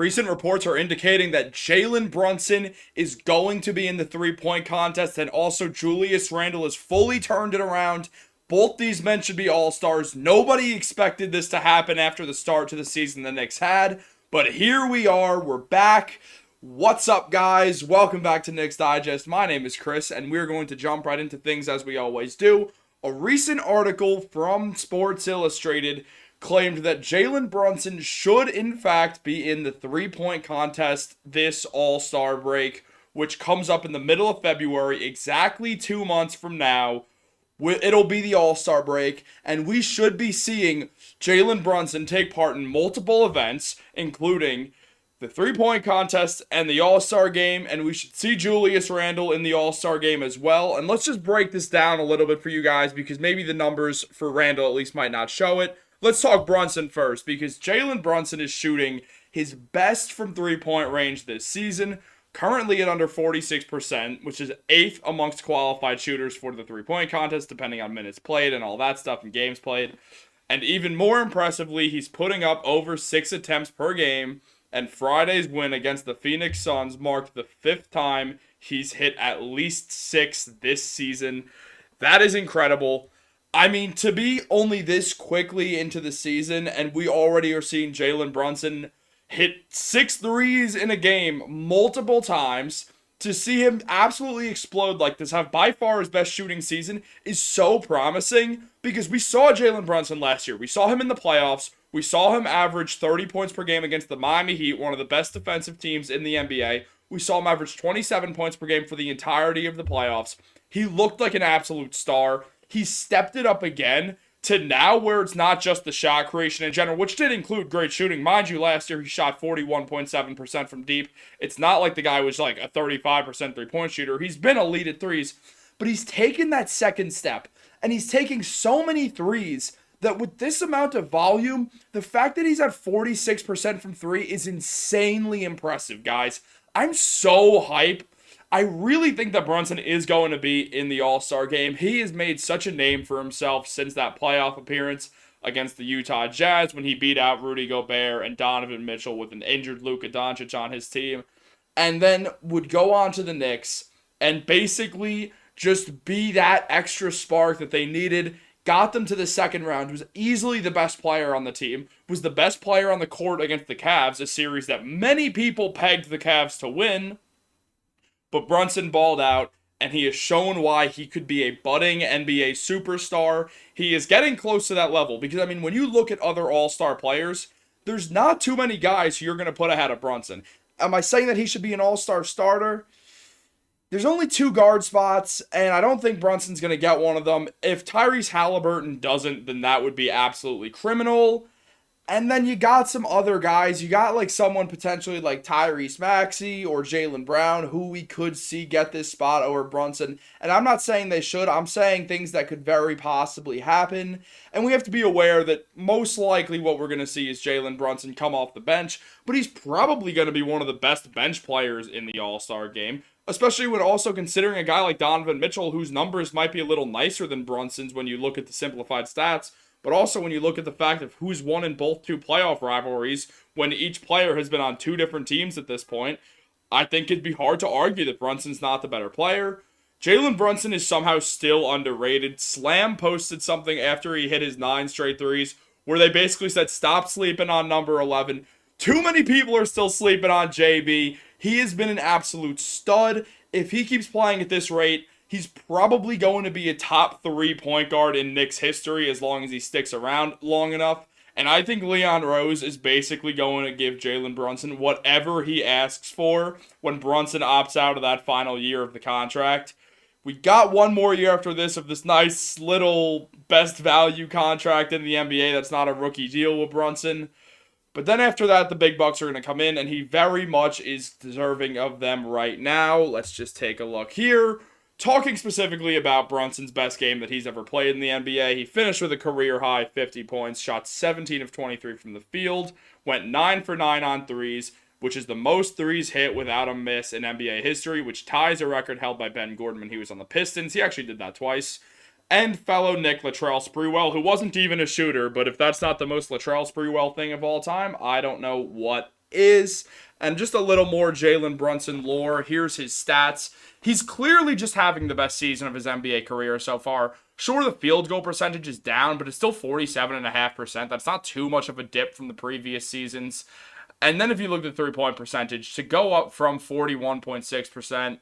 Recent reports are indicating that Jalen Brunson is going to be in the three-point contest, and also Julius Randle has fully turned it around. Both these men should be all-stars. Nobody expected this to happen after the start to the season the Knicks had, but here we are. We're back. What's up, guys? Welcome back to Knicks Digest. My name is Chris, and we're going to jump right into things as we always do. A recent article from Sports Illustrated claimed that Jalen Brunson should in fact be in the three-point contest this All-Star break, which comes up in the middle of February, exactly 2 months from now. It'll be the All-Star break, and we should be seeing Jalen Brunson take part in multiple events, including the three-point contest and the All-Star game, and we should see Julius Randle in the All-Star game as well. And let's just break this down a little bit for you guys, because maybe the numbers for Randle at least might not show it. Let's talk Brunson first, because Jalen Brunson is shooting his best from three-point range this season, currently at under 46%, which is 8th amongst qualified shooters for the three-point contest, depending on minutes played and all that stuff and games played. And even more impressively, he's putting up over 6 attempts per game, and Friday's win against the Phoenix Suns marked the 5th time he's hit at least 6 this season. That is incredible. I mean, to be only this quickly into the season, and we already are seeing Jalen Brunson hit 6 threes in a game multiple times, to see him absolutely explode like this, have by far his best shooting season, is so promising, because we saw Jalen Brunson last year. We saw him in the playoffs. We saw him average 30 points per game against the Miami Heat, one of the best defensive teams in the NBA. We saw him average 27 points per game for the entirety of the playoffs. He looked like an absolute star. He stepped it up again to now where it's not just the shot creation in general, which did include great shooting. Mind you, last year he shot 41.7% from deep. It's not like the guy was like a 35% three-point shooter. He's been elite at threes, but he's taken that second step, and he's taking so many threes that with this amount of volume, the fact that he's at 46% from three is insanely impressive, guys. I'm so hype. I really think that Brunson is going to be in the All-Star game. He has made such a name for himself since that playoff appearance against the Utah Jazz when he beat out Rudy Gobert and Donovan Mitchell with an injured Luka Doncic on his team, and then would go on to the Knicks and basically just be that extra spark that they needed. Got them to the second round, was easily the best player on the team, was the best player on the court against the Cavs, a series that many people pegged the Cavs to win. But Brunson balled out, and he has shown why he could be a budding NBA superstar. He is getting close to that level, because, I mean, when you look at other all-star players, there's not too many guys who you're going to put ahead of Brunson. Am I saying that he should be an all-star starter? There's only 2 guard spots, and I don't think Brunson's going to get one of them. If Tyrese Halliburton doesn't, then that would be absolutely criminal. And then you got some other guys. You got like someone potentially like Tyrese Maxey or Jaylen Brown who we could see get this spot over Brunson. And I'm not saying they should. I'm saying things that could very possibly happen. And we have to be aware that most likely what we're going to see is Jalen Brunson come off the bench. But he's probably going to be one of the best bench players in the All-Star game. Especially when also considering a guy like Donovan Mitchell, whose numbers might be a little nicer than Brunson's when you look at the simplified stats. But also when you look at the fact of who's won in both 2 playoff rivalries, when each player has been on 2 different teams at this point, I think it'd be hard to argue that Brunson's not the better player. Jalen Brunson is somehow still underrated. Slam posted something after he hit his 9 straight threes, where they basically said, stop sleeping on number 11. Too many people are still sleeping on JB. He has been an absolute stud. If he keeps playing at this rate, he's probably going to be a top 3 point guard in Knicks history as long as he sticks around long enough. And I think Leon Rose is basically going to give Jalen Brunson whatever he asks for when Brunson opts out of that final year of the contract. We got 1 more year after this of this nice little best value contract in the NBA that's not a rookie deal with Brunson. But then after that, the big bucks are going to come in, and he very much is deserving of them right now. Let's just take a look here. Talking specifically about Brunson's best game that he's ever played in the NBA, he finished with a career-high 50 points, shot 17 of 23 from the field, went 9 for 9 on threes, which is the most threes hit without a miss in NBA history, which ties a record held by Ben Gordon when he was on the Pistons. He actually did that twice. And fellow Nick Latrell Sprewell, who wasn't even a shooter, but if that's not the most Latrell Sprewell thing of all time, I don't know what is. And just a little more Jalen Brunson lore. Here's his stats. He's clearly just having the best season of his NBA career so far. Sure, the field goal percentage is down, but it's still 47.5%. That's not too much of a dip from the previous seasons. And then if you look at the three-point percentage, to go up from 41.6%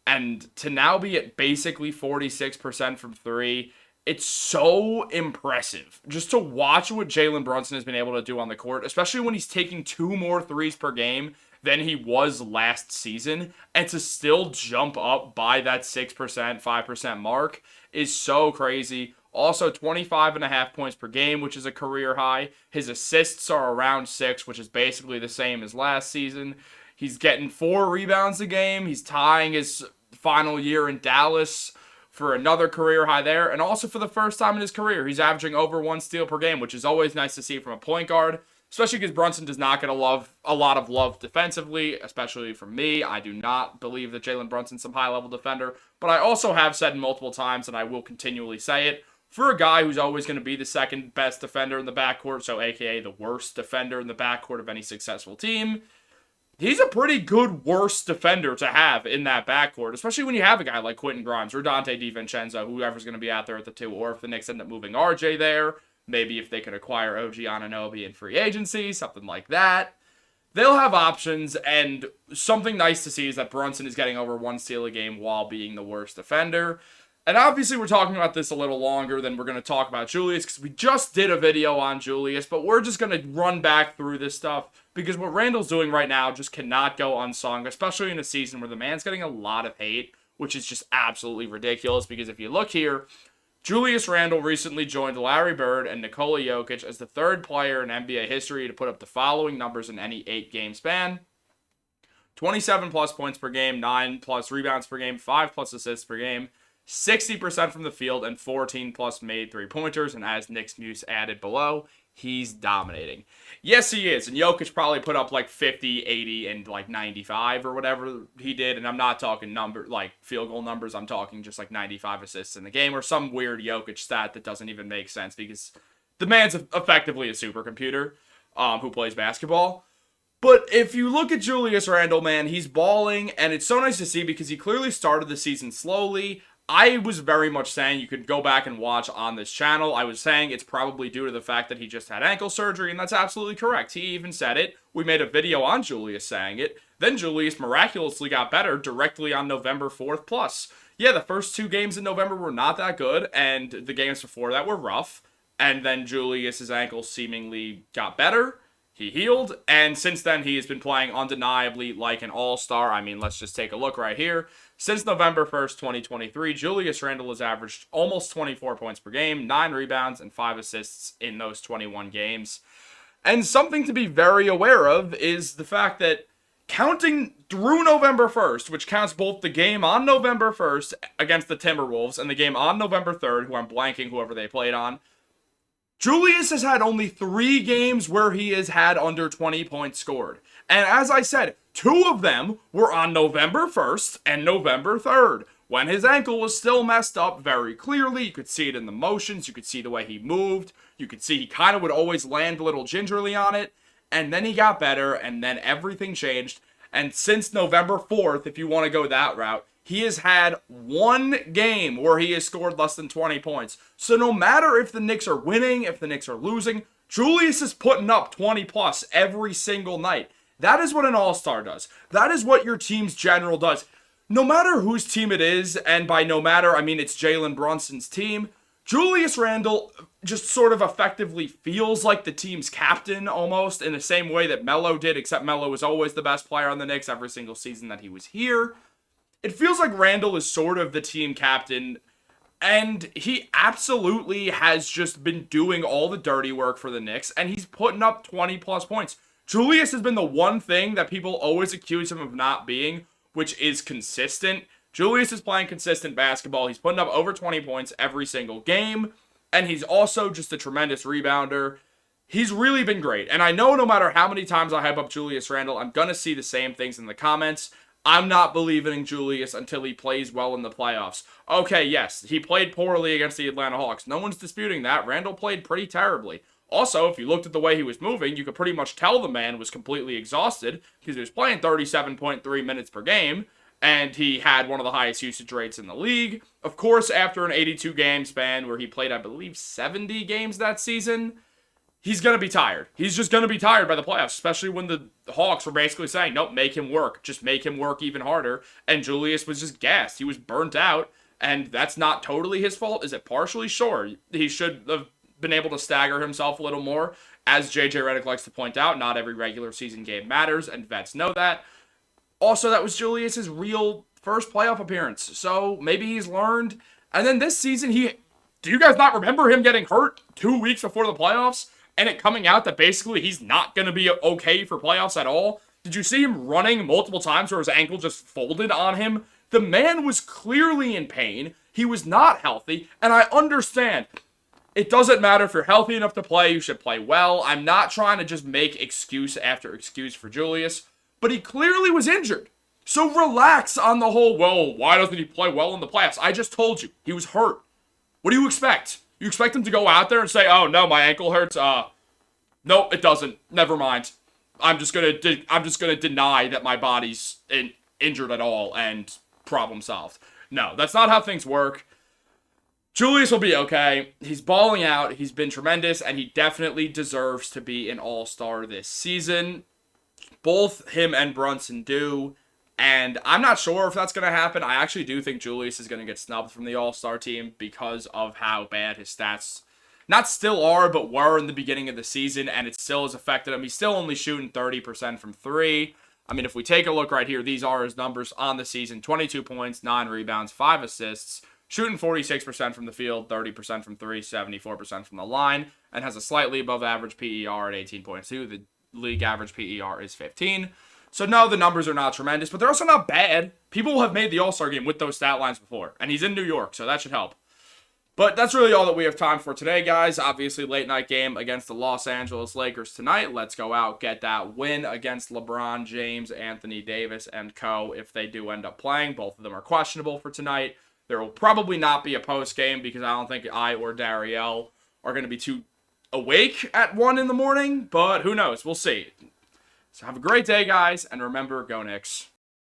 and to now be at basically 46% from three, it's so impressive just to watch what Jalen Brunson has been able to do on the court, especially when he's taking 2 more threes per game than he was last season, and to still jump up by that 6%, 5% mark is so crazy. Also, 25.5 points per game, which is a career high. His assists are around 6, which is basically the same as last season. He's getting 4 rebounds a game. He's tying his final year in Dallas for another career high there. And also for the first time in his career, he's averaging over 1 steal per game, which is always nice to see from a point guard, especially because Brunson does not get a lot of love defensively, especially from me. I do not believe that Jalen Brunson's some high-level defender, but I also have said multiple times, and I will continually say it, for a guy who's always going to be the second best defender in the backcourt, so aka the worst defender in the backcourt of any successful team, he's a pretty good worst defender to have in that backcourt, especially when you have a guy like Quentin Grimes or Dante DiVincenzo, whoever's going to be out there at the 2, or if the Knicks end up moving RJ there, maybe if they could acquire OG Anunoby in free agency, something like that. They'll have options, and something nice to see is that Brunson is getting over 1 steal a game while being the worst defender. And obviously we're talking about this a little longer than we're going to talk about Julius, because we just did a video on Julius, but we're just going to run back through this stuff, because what Randle's doing right now just cannot go unsung, especially in a season where the man's getting a lot of hate, which is just absolutely ridiculous, because if you look here, Julius Randle recently joined Larry Bird and Nikola Jokic as the 3rd player in NBA history to put up the following numbers in any 8-game span: 27 plus points per game, 9 plus rebounds per game, 5 plus assists per game, 60% from the field, and 14 plus made 3-pointers. And as Knicks Muse added below, he's dominating. Yes, he is. And Jokic probably put up like 50, 80, and like 95 or whatever he did. And I'm not talking field goal numbers. I'm talking just like 95 assists in the game, or some weird Jokic stat that doesn't even make sense, because the man's effectively a supercomputer who plays basketball. But if you look at Julius Randle, man, he's balling, and it's so nice to see, because he clearly started the season slowly. I was very much saying, you could go back and watch on this channel, I was saying it's probably due to the fact that he just had ankle surgery, and that's absolutely correct. He even said it. We made a video on Julius saying it. Then Julius miraculously got better directly on November 4th plus. Yeah, the first 2 games in November were not that good, and the games before that were rough. And then Julius's ankle seemingly got better. He healed, and since then he has been playing undeniably like an all-star. I mean, let's just take a look right here. Since November 1st, 2023, Julius Randle has averaged almost 24 points per game, 9 rebounds, and 5 assists in those 21 games. And something to be very aware of is the fact that counting through November 1st, which counts both the game on November 1st against the Timberwolves and the game on November 3rd, who I'm blanking whoever they played on, Julius has had only 3 games where he has had under 20 points scored. And as I said, 2 of them were on November 1st and November 3rd, when his ankle was still messed up very clearly. You could see it in the motions. You could see the way he moved. You could see he kind of would always land a little gingerly on it. And then he got better, and then everything changed. And since November 4th, if you want to go that route, he has had 1 game where he has scored less than 20 points. So no matter if the Knicks are winning, if the Knicks are losing, Julius is putting up 20 plus every single night. That is what an all-star does. That is what your team's general does. No matter whose team it is, and by no matter, I mean it's Jalen Brunson's team, Julius Randle just sort of effectively feels like the team's captain almost, in the same way that Melo did, except Melo was always the best player on the Knicks every single season that he was here. It feels like Randle is sort of the team captain, and he absolutely has just been doing all the dirty work for the Knicks, and he's putting up 20 plus points. Julius has been the one thing that people always accuse him of not being, which is consistent. Julius is playing consistent basketball. He's putting up over 20 points every single game, and he's also just a tremendous rebounder. He's really been great, and I know no matter how many times I hype up Julius Randle, I'm going to see the same things in the comments. I'm not believing in Julius until he plays well in the playoffs. Okay, yes, he played poorly against the Atlanta Hawks. No one's disputing that. Randle played pretty terribly. Also, if you looked at the way he was moving, you could pretty much tell the man was completely exhausted because he was playing 37.3 minutes per game, and he had one of the highest usage rates in the league. Of course, after an 82 game span where he played, I believe, 70 games that season, he's going to be tired. He's just going to be tired by the playoffs, especially when the Hawks were basically saying, nope, make him work. Just make him work even harder. And Julius was just gassed. He was burnt out, and that's not totally his fault. Is it partially? Sure. He should have been able to stagger himself a little more. As JJ Redick likes to point out, not every regular season game matters, and vets know that. Also, that was Julius's real first playoff appearance, so maybe he's learned. And then this season, do you guys not remember him getting hurt 2 weeks before the playoffs? And it coming out that basically he's not going to be okay for playoffs at all? Did you see him running multiple times where his ankle just folded on him? The man was clearly in pain. He was not healthy. And I understand. It doesn't matter if you're healthy enough to play. You should play well. I'm not trying to just make excuse after excuse for Julius. But he clearly was injured. So relax on the whole, well, why doesn't he play well in the playoffs? I just told you. He was hurt. What do you expect? You expect him to go out there and say, "Oh no, my ankle hurts." No, it doesn't. Never mind. I'm just gonna deny that my body's injured at all and problem solved. No, that's not how things work. Julius will be okay. He's balling out. He's been tremendous, and he definitely deserves to be an all-star this season. Both him and Brunson do. And I'm not sure if that's going to happen. I actually do think Julius is going to get snubbed from the All-Star team because of how bad his stats not still are, but were in the beginning of the season, and it still has affected him. He's still only shooting 30% from three. I mean, if we take a look right here, these are his numbers on the season. 22 points, 9 rebounds, 5 assists, shooting 46% from the field, 30% from three, 74% from the line, and has a slightly above average PER at 18.2. The league average PER is 15. So no, the numbers are not tremendous, but they're also not bad. People have made the All-Star game with those stat lines before, and he's in New York, so that should help. But that's really all that we have time for today, guys. Obviously, late night game against the Los Angeles Lakers tonight. Let's go out, get that win against LeBron James, Anthony Davis, and co. if they do end up playing. Both of them are questionable for tonight. There will probably not be a post game because I don't think I or Dariel are going to be too awake at 1 in the morning, but who knows? We'll see. So have a great day, guys, and remember, go Knicks.